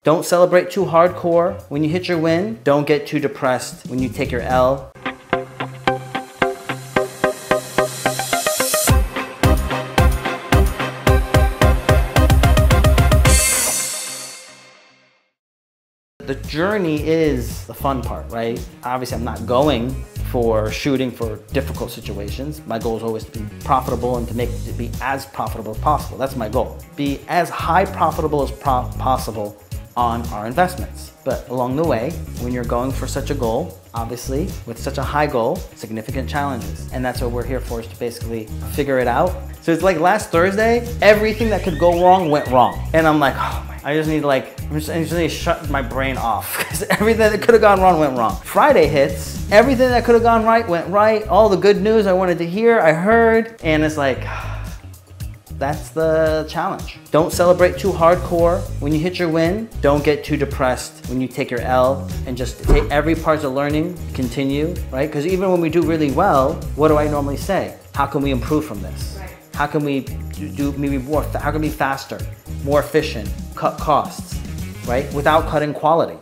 Don't celebrate too hardcore when you hit your win. Don't get too depressed when you take your L. The journey is the fun part, right? Obviously, I'm not going for shooting for difficult situations. My goal is always to be profitable and to make it be as profitable as possible. That's my goal. Be as high profitable as possible on our investments. But along the way, when you're going for such a goal, obviously, with such a high goal, significant challenges. And that's what we're here for, is to basically figure it out. So it's like last Thursday, everything that could go wrong went wrong. And I'm like, oh my, I just need to I just need to shut my brain off, because everything that could have gone wrong went wrong. Friday hits, everything that could have gone right went right. All the good news I wanted to hear, I heard, and it's like, that's the challenge. Don't celebrate too hardcore when you hit your win. Don't get too depressed when you take your L, and just take every part of learning, continue, right? Because even when we do really well, what do I normally say? How can we improve from this? Right. How can we do maybe more, how can we be faster, more efficient, cut costs, right? Without cutting quality.